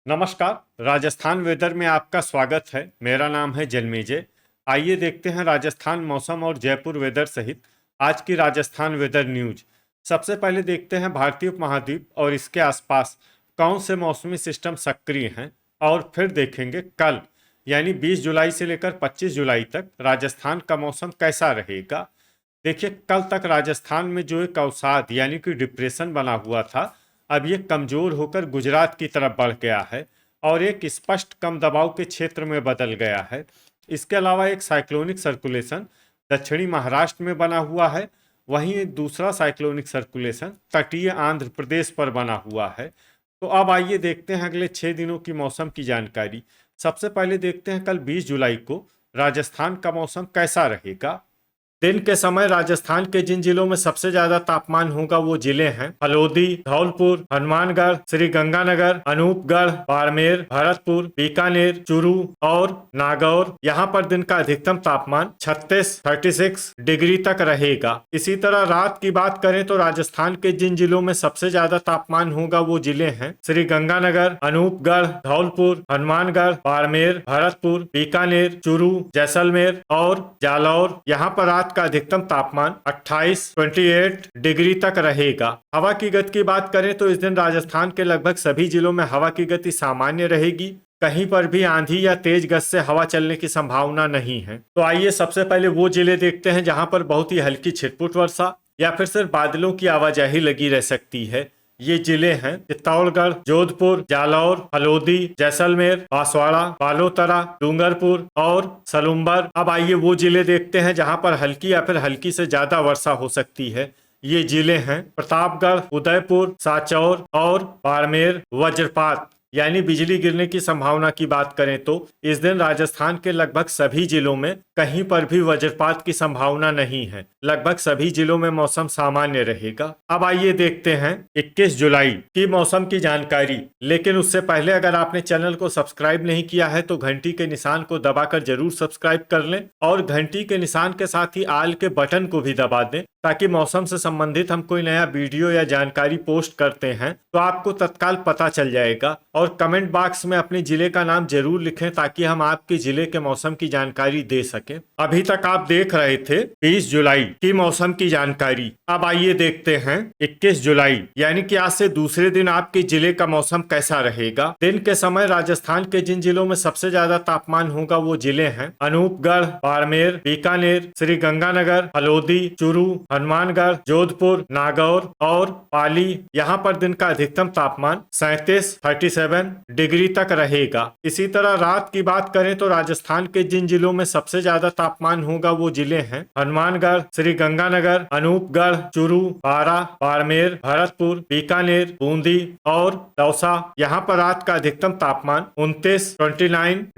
नमस्कार। राजस्थान वेदर में आपका स्वागत है। मेरा नाम है जन्मेजय। आइए देखते हैं राजस्थान मौसम और जयपुर वेदर सहित आज की राजस्थान वेदर न्यूज। सबसे पहले देखते हैं भारतीय उपमहाद्वीप और इसके आसपास कौन से मौसमी सिस्टम सक्रिय हैं, और फिर देखेंगे कल यानी 20 जुलाई से लेकर 25 जुलाई तक राजस्थान का मौसम कैसा रहेगा। देखिए, कल तक राजस्थान में जो एक अवसाद यानी कि डिप्रेशन बना हुआ था, अब ये कमजोर होकर गुजरात की तरफ बढ़ गया है और एक स्पष्ट कम दबाव के क्षेत्र में बदल गया है। इसके अलावा एक साइक्लोनिक सर्कुलेशन दक्षिणी महाराष्ट्र में बना हुआ है। वहीं एक दूसरा साइक्लोनिक सर्कुलेशन तटीय आंध्र प्रदेश पर बना हुआ है। तो अब आइए देखते हैं अगले 6 दिनों की मौसम की जानकारी। सबसे पहले देखते हैं कल 20 जुलाई को राजस्थान का मौसम कैसा रहेगा। दिन के समय राजस्थान के जिन जिलों में सबसे ज्यादा तापमान होगा वो जिले हैं हल्द्वानी, धौलपुर, हनुमानगढ़, श्री गंगानगर, अनूपगढ़, बाड़मेर, भरतपुर, बीकानेर, चूरू और नागौर। यहाँ पर दिन का अधिकतम तापमान 36 डिग्री तक रहेगा। इसी तरह रात की बात करें तो राजस्थान के जिन जिलों में सबसे ज्यादा तापमान होगा वो जिले हैं श्री गंगानगर, अनूपगढ़, धौलपुर, हनुमानगढ़, बाड़मेर, भरतपुर, बीकानेर, चूरू, जैसलमेर और जालौर। यहाँ पर रात का अधिकतम तापमान 28 डिग्री तक रहेगा। हवा की गति की बात करें तो इस दिन राजस्थान के लगभग सभी जिलों में हवा की गति सामान्य रहेगी। कहीं पर भी आंधी या तेज गति से हवा चलने की संभावना नहीं है। तो आइए सबसे पहले वो जिले देखते हैं जहां पर बहुत ही हल्की छिटपुट वर्षा या फिर सिर्फ बादलों की आवाजाही लगी रह सकती है। ये जिले हैं चित्तौड़गढ़, जोधपुर, जालौर, हल्द्वानी, जैसलमेर, बांसवाड़ा, बालोतरा, डूंगरपुर और सलूम्बर। अब आइए वो जिले देखते हैं जहां पर हल्की या फिर हल्की से ज्यादा वर्षा हो सकती है। ये जिले हैं प्रतापगढ़, उदयपुर, सांचौर और बाड़मेर। वज्रपात यानी बिजली गिरने की संभावना की बात करें तो इस दिन राजस्थान के लगभग सभी जिलों में कहीं पर भी वज्रपात की संभावना नहीं है। लगभग सभी जिलों में मौसम सामान्य रहेगा। अब आइए देखते हैं 21 जुलाई की मौसम की जानकारी। लेकिन उससे पहले अगर आपने चैनल को सब्सक्राइब नहीं किया है तो घंटी के निशान को दबाकर जरूर सब्सक्राइब कर लें और घंटी के निशान के साथ ही आल के बटन को भी दबा दें, ताकि मौसम से संबंधित हम कोई नया वीडियो या जानकारी पोस्ट करते हैं तो आपको तत्काल पता चल जाएगा। और कमेंट बॉक्स में अपने जिले का नाम जरूर लिखें ताकि हम आपके जिले के मौसम की जानकारी दे सकें। अभी तक आप देख रहे थे 20 जुलाई की मौसम की जानकारी। अब आइए देखते हैं 21 जुलाई यानी कि आज से दूसरे दिन आपके जिले का मौसम कैसा रहेगा। दिन के समय राजस्थान के जिन जिलों में सबसे ज्यादा तापमान होगा वो जिले हैं अनूपगढ़, बाड़मेर, बीकानेर, श्री गंगानगर, हल्द्वानी, चूरू, हनुमानगढ़, जोधपुर, नागौर और पाली। यहाँ पर दिन का अधिकतम तापमान 37 डिग्री तक रहेगा। इसी तरह रात की बात करें तो राजस्थान के जिन जिलों में सबसे ज्यादा तापमान होगा वो जिले हैं हनुमानगढ़, श्री गंगानगर, अनूपगढ़, चूरू, बारां, बाड़मेर, भरतपुर, बीकानेर, बूंदी और दौसा। यहाँ पर रात का अधिकतम तापमान 29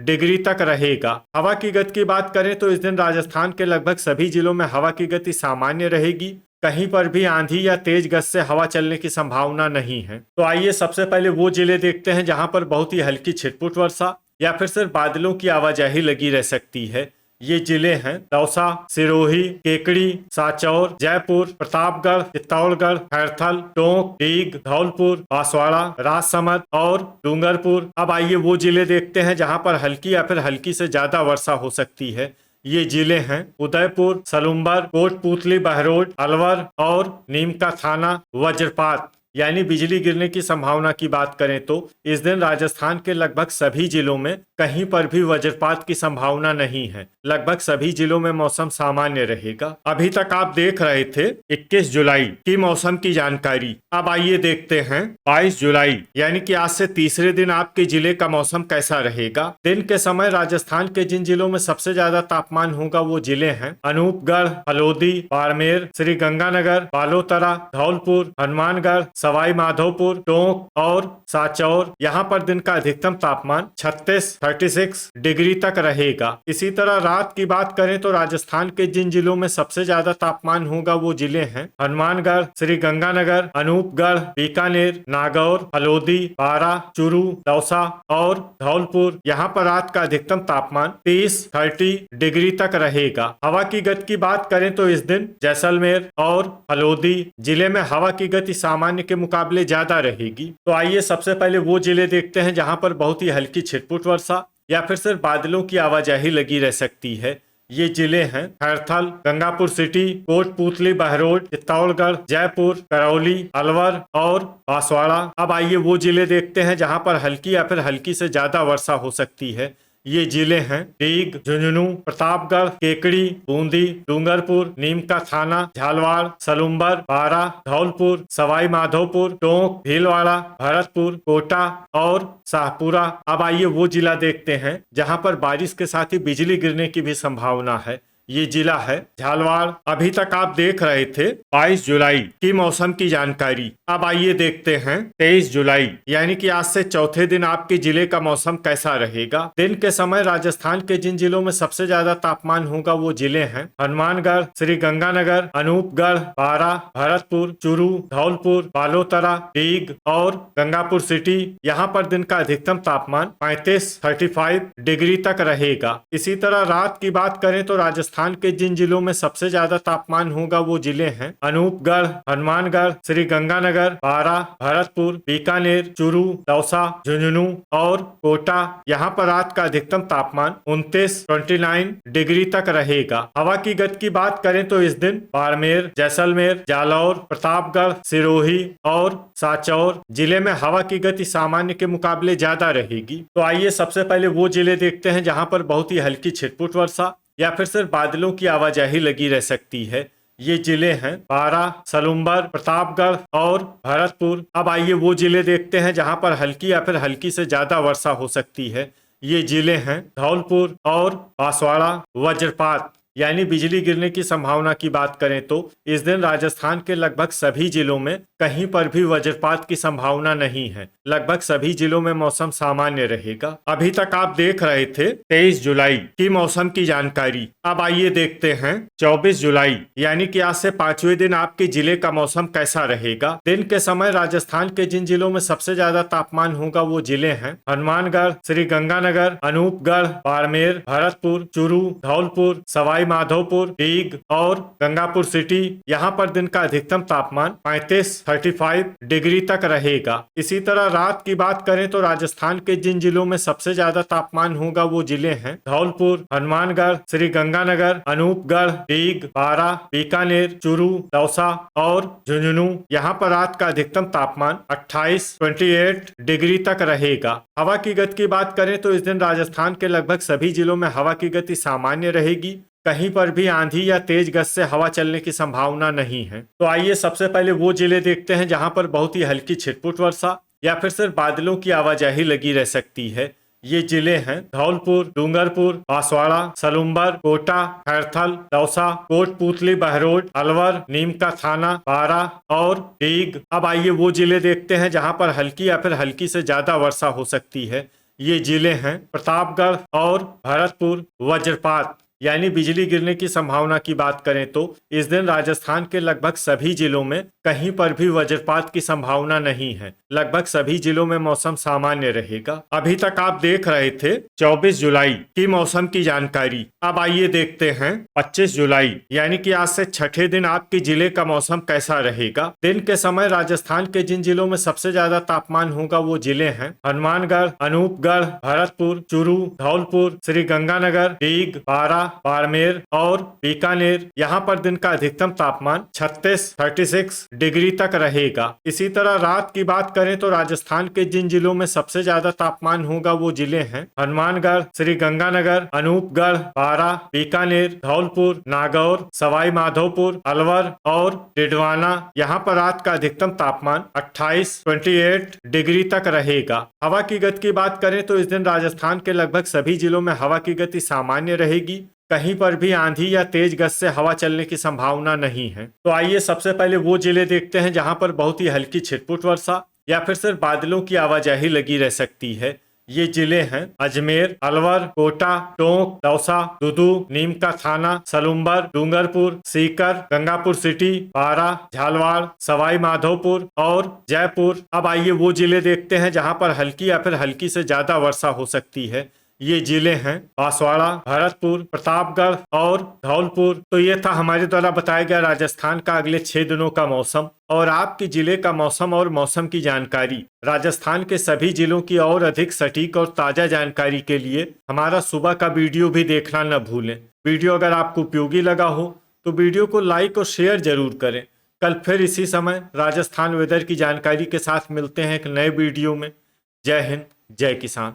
डिग्री तक रहेगा। हवा की गति की बात करें तो इस दिन राजस्थान के लगभग सभी जिलों में हवा की गति सामान्य रहेगी। कहीं पर भी आंधी या तेज गति से हवा चलने की संभावना नहीं है। तो आइए सबसे पहले वो जिले देखते हैं जहां पर बहुत ही हल्की छिटपुट वर्षा या फिर सिर्फ बादलों की आवाजाही लगी रह सकती है। ये जिले हैं दौसा, सिरोही, केकड़ी, सांचौर, जयपुर, प्रतापगढ़, चित्तौड़गढ़, खैरथल, टोंक, डीग, धौलपुर, बांसवाड़ा, राजसमंद और डूंगरपुर। अब आइए वो जिले देखते हैं जहां पर हल्की या फिर हल्की से ज्यादा वर्षा हो सकती है। ये जिले हैं उदयपुर, सलूम्बर, कोटपूतली, बहरोड, अलवर और नीमका थाना। वज्रपात यानी बिजली गिरने की संभावना की बात करें तो इस दिन राजस्थान के लगभग सभी जिलों में कहीं पर भी वज्रपात की संभावना नहीं है। लगभग सभी जिलों में मौसम सामान्य रहेगा। अभी तक आप देख रहे थे 21 जुलाई की मौसम की जानकारी। अब आइए देखते हैं 22 जुलाई यानी कि आज से तीसरे दिन आपके जिले का मौसम कैसा रहेगा। दिन के समय राजस्थान के जिन जिलों में सबसे ज्यादा तापमान होगा वो जिले हैं अनूपगढ़, हल्द्वानी, बाड़मेर, श्री गंगानगर, बालोतरा, धौलपुर, हनुमानगढ़, सवाई माधोपुर, टोंक और सांचौर। यहाँ पर दिन का अधिकतम तापमान 36 डिग्री तक रहेगा। इसी तरह रात की बात करें तो राजस्थान के जिन जिलों में सबसे ज्यादा तापमान होगा वो जिले हैं हनुमानगढ़, श्री गंगानगर, अनूपगढ़, बीकानेर, नागौर, हल्द्वानी, बारां, चूरू, दौसा और धौलपुर। यहाँ पर रात का अधिकतम तापमान 30 डिग्री तक रहेगा। हवा की गति की बात करें तो इस दिन जैसलमेर और हल्द्वानी जिले में हवा की गति सामान्य के मुकाबले ज्यादा रहेगी। तो आइए सबसे पहले वो जिले देखते हैं जहां पर बहुत ही हल्की छिटपुट वर्षा या फिर सिर्फ बादलों की आवाजाही लगी रह सकती है। ये जिले हैं खैरथल, गंगापुर सिटी, कोटपूतली, बहरोड, चित्तौड़गढ़, जयपुर, करौली, अलवर और बांसवाड़ा। अब आइए वो जिले देखते हैं जहां पर हल्की या फिर हल्की से ज्यादा वर्षा हो सकती है। ये जिले हैं रीग, झुंझुनू, प्रतापगढ़, केकड़ी, बूंदी, डूंगरपुर, नीम का थाना, झालवाड़, सलुम्बर, बारा, धौलपुर, सवाई माधोपुर, टोंक, भीलवाड़ा, भरतपुर, कोटा और शाहपुरा। अब आइए वो जिला देखते हैं जहां पर बारिश के साथ ही बिजली गिरने की भी संभावना है। ये जिला है झालवाड़। अभी तक आप देख रहे थे 22 जुलाई की मौसम की जानकारी। अब आइए देखते हैं 23 जुलाई यानी कि आज से चौथे दिन आपके जिले का मौसम कैसा रहेगा। दिन के समय राजस्थान के जिन जिलों में सबसे ज्यादा तापमान होगा वो जिले हैं हनुमानगढ़, श्री गंगानगर, अनूपगढ़, बारा, भरतपुर, चूरू, धौलपुर, बालोतरा, रीग और गंगापुर सिटी। यहाँ पर दिन का अधिकतम तापमान 35 डिग्री तक रहेगा। इसी तरह रात की बात करें तो राजस्थान के जिन जिलों में सबसे ज्यादा तापमान होगा वो जिले हैं अनूपगढ़, हनुमानगढ़, श्री गंगानगर, बारा, भरतपुर, बीकानेर, चूरू, दौसा, झुंझुनू और कोटा। यहाँ पर रात का अधिकतम तापमान 29 डिग्री तक रहेगा। हवा की गति की बात करें तो इस दिन बाड़मेर, जैसलमेर, जालौर, प्रतापगढ़, सिरोही और सांचौर जिले में हवा की गति सामान्य के मुकाबले ज्यादा रहेगी। तो आइए सबसे पहले वो जिले देखते हैं जहां पर बहुत ही हल्की छिटपुट वर्षा या फिर सिर्फ बादलों की आवाजाही लगी रह सकती है। ये जिले हैं बारा, सलुम्बर, प्रतापगढ़ और भरतपुर। अब आइए वो जिले देखते हैं जहां पर हल्की या फिर हल्की से ज्यादा वर्षा हो सकती है। ये जिले हैं धौलपुर और बांसवाड़ा। वज्रपात यानी बिजली गिरने की संभावना की बात करें तो इस दिन राजस्थान के लगभग सभी जिलों में कहीं पर भी वज्रपात की संभावना नहीं है। लगभग सभी जिलों में मौसम सामान्य रहेगा। अभी तक आप देख रहे थे 23 जुलाई की मौसम की जानकारी। अब आइए देखते हैं 24 जुलाई यानी कि आज से 5वें दिन आपके जिले का मौसम कैसा रहेगा। दिन के समय राजस्थान के जिन जिलों में सबसे ज्यादा तापमान होगा वो जिले हैं हनुमानगढ़, श्री गंगानगर, अनूपगढ़, बाड़मेर, भरतपुर, चूरू, धौलपुर, सवाई माधोपुर, रीग और गंगापुर सिटी। यहाँ पर दिन का अधिकतम तापमान 35 डिग्री तक रहेगा। इसी तरह रात की बात करें तो राजस्थान के जिन जिलों में सबसे ज्यादा तापमान होगा वो जिले हैं धौलपुर, हनुमानगढ़, श्री गंगानगर, अनूपगढ़, रीग, बारा, बीकानेर, चूरू, दौसा और झुंझुनू। यहाँ पर रात का अधिकतम तापमान 28 डिग्री तक रहेगा। हवा की गति की बात करें तो इस दिन राजस्थान के लगभग सभी जिलों में हवा की गति सामान्य रहेगी। कहीं पर भी आंधी या तेज गति से हवा चलने की संभावना नहीं है। तो आइए सबसे पहले वो जिले देखते हैं जहां पर बहुत ही हल्की छिटपुट वर्षा या फिर सिर्फ बादलों की आवाजाही लगी रह सकती है। ये जिले हैं धौलपुर, डूंगरपुर, बांसवाड़ा, सलुम्बर, कोटा, खैरथल, दौसा, कोटपूतली, बहरोड, अलवर, नीम का थाना, बारा और रीग। अब आइए वो जिले देखते हैं जहां पर हल्की या फिर हल्की से ज्यादा वर्षा हो सकती है। ये जिले हैं प्रतापगढ़ और भरतपुर। वज्रपात यानी बिजली गिरने की संभावना की बात करें तो इस दिन राजस्थान के लगभग सभी जिलों में कहीं पर भी वज्रपात की संभावना नहीं है। लगभग सभी जिलों में मौसम सामान्य रहेगा। अभी तक आप देख रहे थे 24 जुलाई की मौसम की जानकारी। अब आइए देखते हैं 25 जुलाई यानी कि आज से छठे दिन आपके जिले का मौसम कैसा रहेगा। दिन के समय राजस्थान के जिन जिलों में सबसे ज्यादा तापमान होगा वो जिले हैं हनुमानगढ़, अनूपगढ़, भरतपुर, चूरू, धौलपुर, श्री गंगानगर, रीग, बारा, बाड़मेर और बीकानेर। यहाँ पर दिन का अधिकतम तापमान 36 डिग्री तक रहेगा। इसी तरह रात की बात करें तो राजस्थान के जिन जिलों में सबसे ज्यादा तापमान होगा वो जिले हैं हनुमानगढ़, श्री गंगानगर, अनूपगढ़, बारा, बीकानेर, धौलपुर, नागौर, सवाई माधोपुर, अलवर और डिडवाना। यहाँ पर रात का अधिकतम तापमान 28 डिग्री तक रहेगा। हवा की गति की बात करें तो इस दिन राजस्थान के लगभग सभी जिलों में हवा की गति सामान्य रहेगी। कहीं पर भी आंधी या तेज गति से हवा चलने की संभावना नहीं है। तो आइए सबसे पहले वो जिले देखते हैं जहां पर बहुत ही हल्की छिटपुट वर्षा या फिर सिर्फ बादलों की आवाजाही लगी रह सकती है। ये जिले हैं अजमेर, अलवर, कोटा, टोंक, दौसा, दुदू, नीम का थाना, सलुम्बर, डूंगरपुर, सीकर, गंगापुर सिटी, बारा, झालवाड़, सवाई माधोपुर और जयपुर। अब आइए वो जिले देखते हैं जहां पर हल्की या फिर हल्की से ज्यादा वर्षा हो सकती है। ये जिले हैं बांसवाड़ा, भरतपुर, प्रतापगढ़ और धौलपुर। तो ये था हमारे द्वारा बताया गया राजस्थान का अगले 6 दिनों का मौसम और आपके जिले का मौसम और मौसम की जानकारी। राजस्थान के सभी जिलों की और अधिक सटीक और ताजा जानकारी के लिए हमारा सुबह का वीडियो भी देखना न भूलें। वीडियो अगर आपको उपयोगी लगा हो तो वीडियो को लाइक और शेयर जरूर करें। कल फिर इसी समय राजस्थान वेदर की जानकारी के साथ मिलते हैं एक नए वीडियो में। जय हिंद, जय किसान।